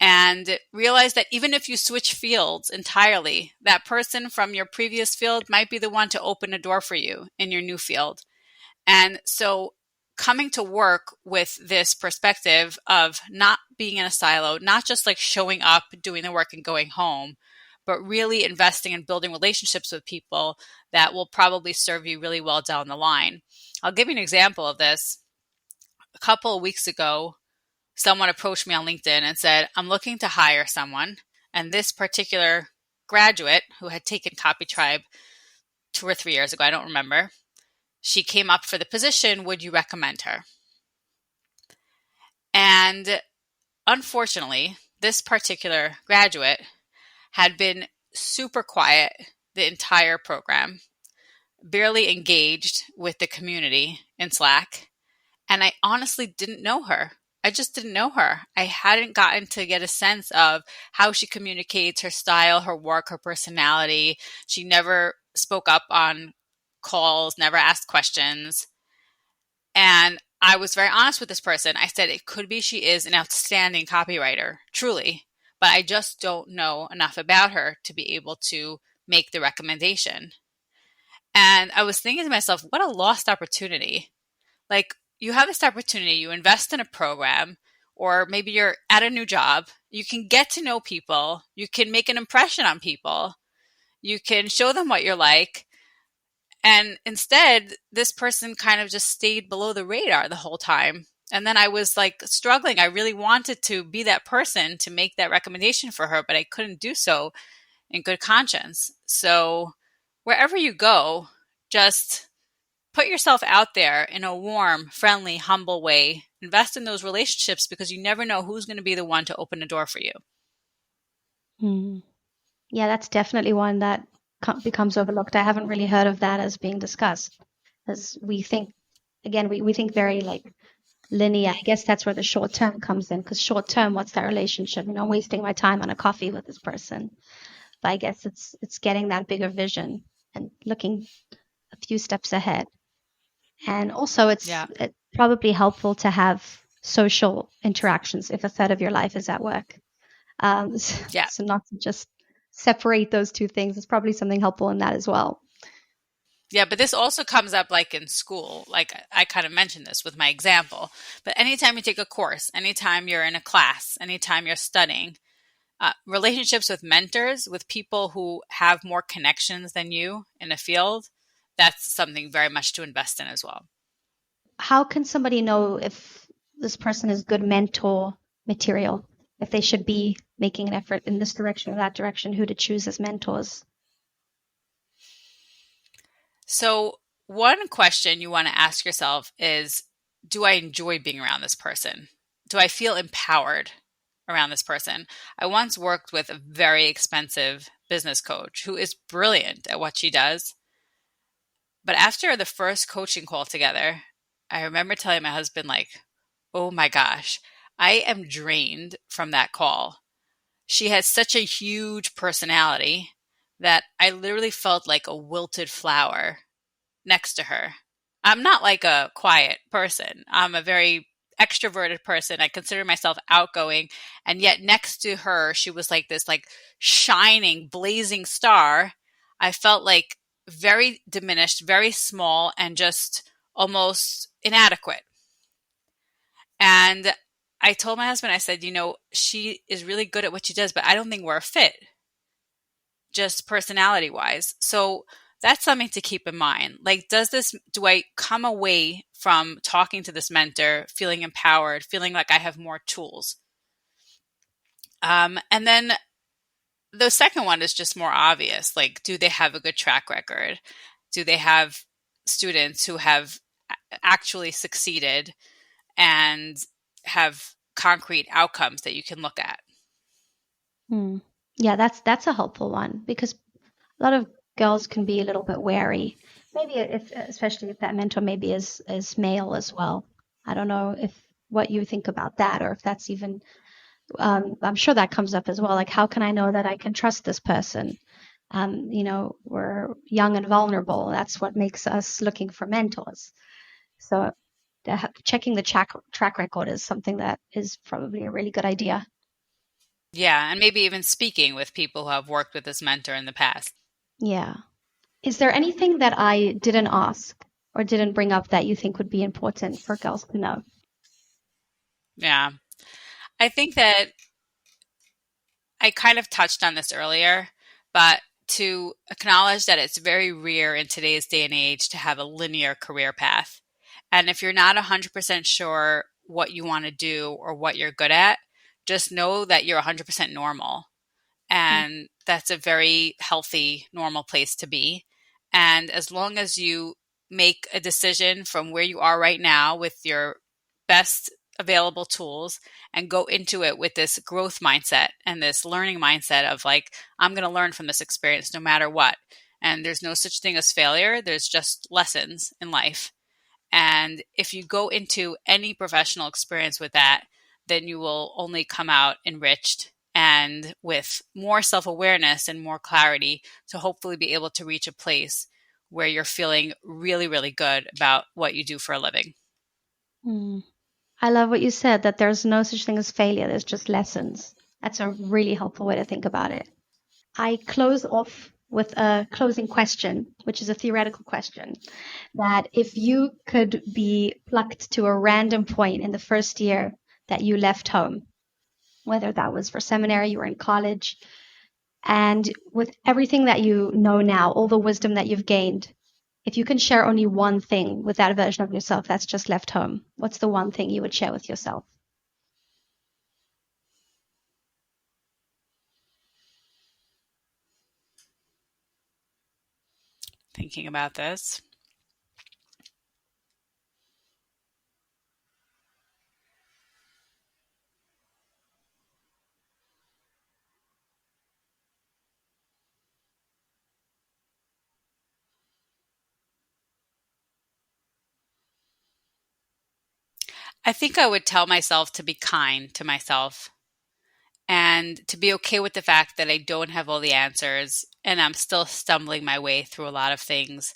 A: And realize that even if you switch fields entirely, that person from your previous field might be the one to open a door for you in your new field. And so coming to work with this perspective of not being in a silo, not just like showing up, doing the work and going home, but really investing and building relationships with people that will probably serve you really well down the line. I'll give you an example of this. A couple of weeks ago, someone approached me on LinkedIn and said, I'm looking to hire someone. And this particular graduate who had taken Copytribe 2 or 3 years ago, I don't remember, she came up for the position. Would you recommend her? And unfortunately, this particular graduate had been super quiet the entire program, barely engaged with the community in Slack. And I honestly didn't know her. I just didn't know her. I hadn't gotten to get a sense of how she communicates, her style, her work, her personality. She never spoke up on calls, never asked questions. And I was very honest with this person. I said, it could be she is an outstanding copywriter, truly, but I just don't know enough about her to be able to make the recommendation. And I was thinking to myself, what a lost opportunity. Like, you have this opportunity, you invest in a program, or maybe you're at a new job, you can get to know people, you can make an impression on people, you can show them what you're like. And instead, this person kind of just stayed below the radar the whole time. And then I was like struggling. I really wanted to be that person to make that recommendation for her, but I couldn't do so in good conscience. So wherever you go, just put yourself out there in a warm, friendly, humble way. Invest in those relationships because you never know who's going to be the one to open a door for you.
B: Hmm. Yeah, that's definitely one that becomes overlooked. I haven't really heard of that as being discussed, as we think, again, we think very like linear. I guess that's where the short term comes in, because short term, what's that relationship? I'm wasting my time on a coffee with this person. But I guess it's getting that bigger vision and looking a few steps ahead. And also,
A: Yeah.
B: it's probably helpful to have social interactions if a third of your life is at work.
A: Yeah.
B: So not to just separate those two things. It's probably something helpful in that as well.
A: Yeah, but this also comes up like in school. Like I kind of mentioned this with my example. But anytime you take a course, anytime you're in a class, anytime you're studying, relationships with mentors, with people who have more connections than you in a field, that's something very much to invest in as well.
B: How can somebody know if this person is good mentor material? If they should be making an effort in this direction or that direction, who to choose as mentors?
A: So, one question you want to ask yourself is, do I enjoy being around this person? Do I feel empowered around this person? I once worked with a very expensive business coach who is brilliant at what she does. But after the first coaching call together, I remember telling my husband, like, oh my gosh, I am drained from that call. She had such a huge personality that I literally felt like a wilted flower next to her. I'm not like a quiet person. I'm a very extroverted person. I consider myself outgoing, and yet next to her she was like this like shining blazing star. I felt like very diminished, very small, and just almost inadequate. And I told my husband, I said, she is really good at what she does, but I don't think we're a fit, just personality wise. So that's something to keep in mind. Like, do I come away from talking to this mentor feeling empowered, feeling like I have more tools? And then the second one is just more obvious. Like, do they have a good track record? Do they have students who have actually succeeded and have concrete outcomes that you can look at?
B: Hmm. Yeah, that's a helpful one, because a lot of girls can be a little bit wary. Maybe if, especially if that mentor maybe is male as well. I don't know if what you think about that, or if that's even. I'm sure that comes up as well. Like, how can I know that I can trust this person? We're young and vulnerable. That's what makes us looking for mentors. So checking the track record is something that is probably a really good idea.
A: Yeah, and maybe even speaking with people who have worked with this mentor in the past.
B: Yeah. Is there anything that I didn't ask or didn't bring up that you think would be important for girls to know?
A: Yeah. I think that I kind of touched on this earlier, but to acknowledge that it's very rare in today's day and age to have a linear career path. And if you're not 100% sure what you want to do or what you're good at, just know that you're 100% normal. And that's a very healthy, normal place to be. And as long as you make a decision from where you are right now with your best available tools and go into it with this growth mindset and this learning mindset of like, I'm going to learn from this experience no matter what. And there's no such thing as failure, there's just lessons in life. And if you go into any professional experience with that, then you will only come out enriched and with more self awareness and more clarity to hopefully be able to reach a place where you're feeling really, really good about what you do for a living.
B: Mm. I love what you said, that there's no such thing as failure, there's just lessons. That's a really helpful way to think about it. I close off with a closing question, which is a theoretical question, that if you could be plucked to a random point in the first year that you left home, whether that was for seminary, you were in college, and with everything that you know now, all the wisdom that you've gained, if you can share only one thing with that version of yourself that's just left home, what's the one thing you would share with yourself?
A: Thinking about this. I think I would tell myself to be kind to myself and to be okay with the fact that I don't have all the answers and I'm still stumbling my way through a lot of things.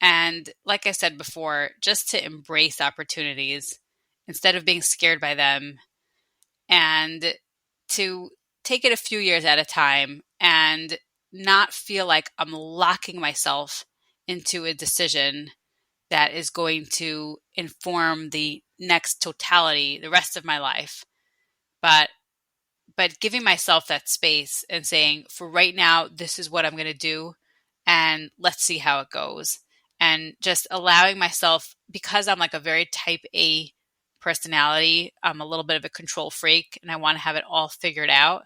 A: And like I said before, just to embrace opportunities instead of being scared by them, and to take it a few years at a time and not feel like I'm locking myself into a decision that is going to inform the next totality, the rest of my life. But giving myself that space and saying, for right now, this is what I'm going to do, and let's see how it goes. And just allowing myself, because I'm like a very type A personality, I'm a little bit of a control freak and I want to have it all figured out.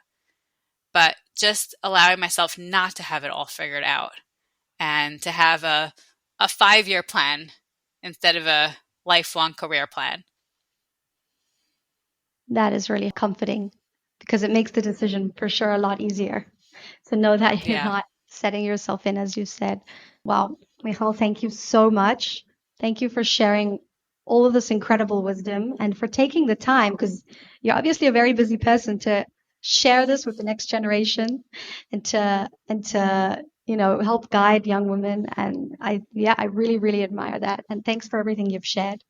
A: But just allowing myself not to have it all figured out and to have a 5-year plan instead of a lifelong career plan.
B: That is really comforting because it makes the decision for sure a lot easier to know that you're
A: Yeah.
B: not setting yourself in, as you said. Wow, Michal, thank you so much. Thank you for sharing all of this incredible wisdom and for taking the time, because you're obviously a very busy person, to share this with the next generation and to help guide young women. And I really, really admire that. And thanks for everything you've shared.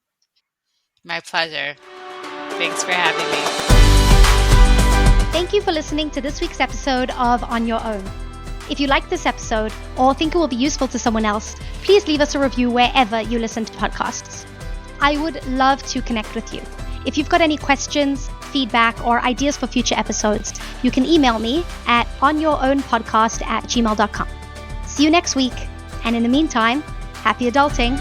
A: My pleasure. Thanks for having me.
B: Thank you for listening to this week's episode of On Your Own. If you like this episode or think it will be useful to someone else, please leave us a review wherever you listen to podcasts. I would love to connect with you. If you've got any questions, feedback, or ideas for future episodes, you can email me at onyourownpodcast@gmail.com. See you next week. And in the meantime, happy adulting.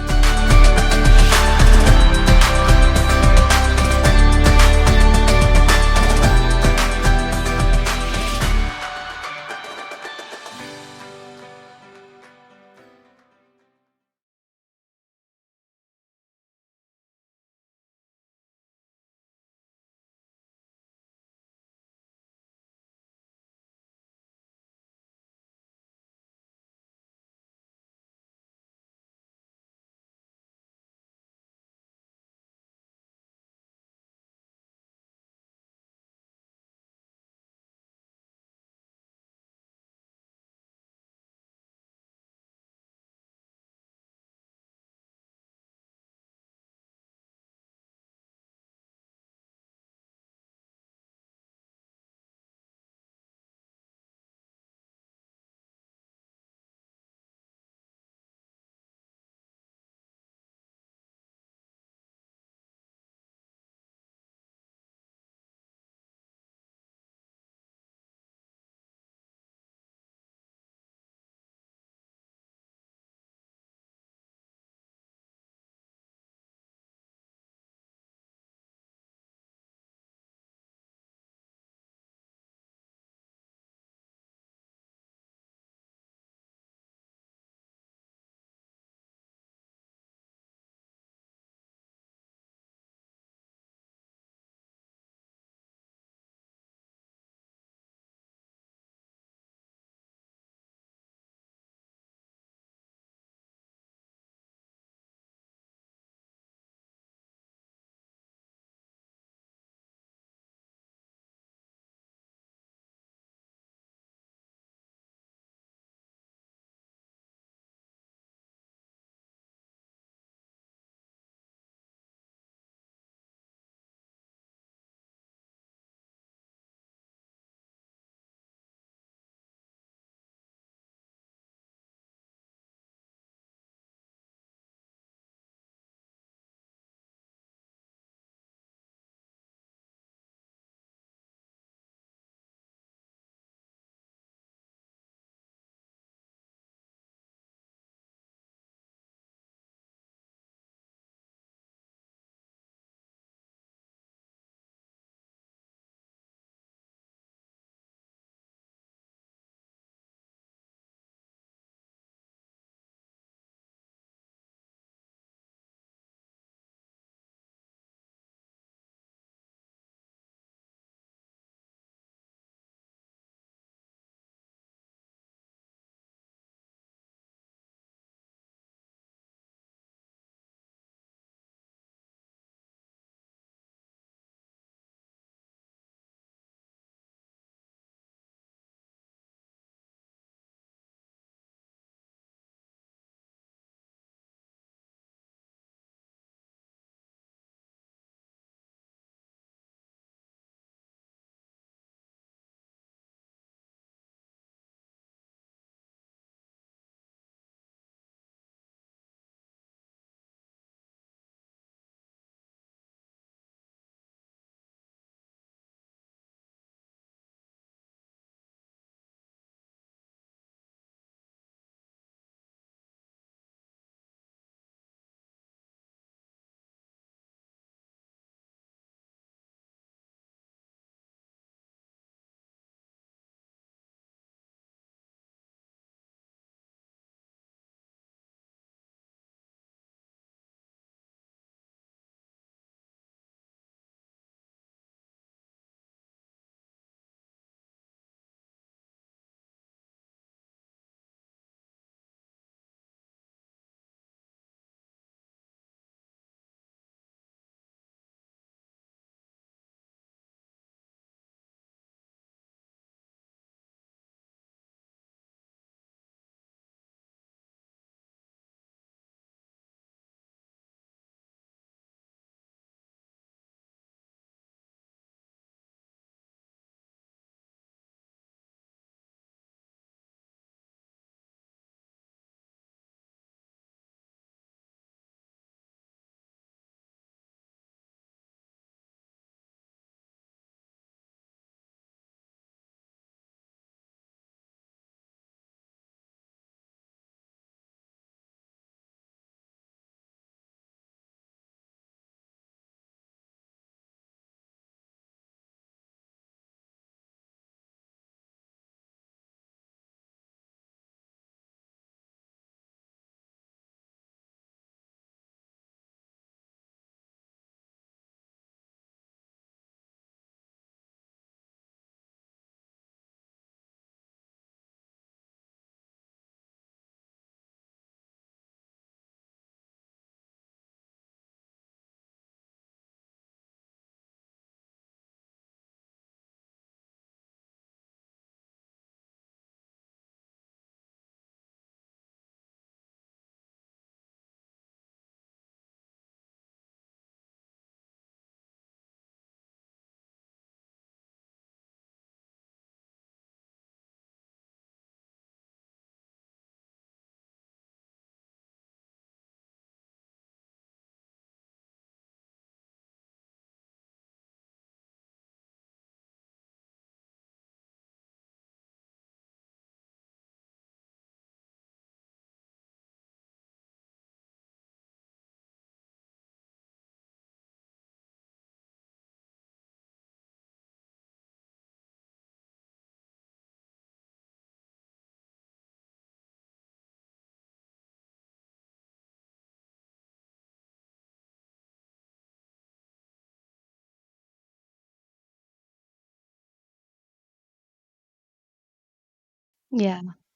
B: Yeah.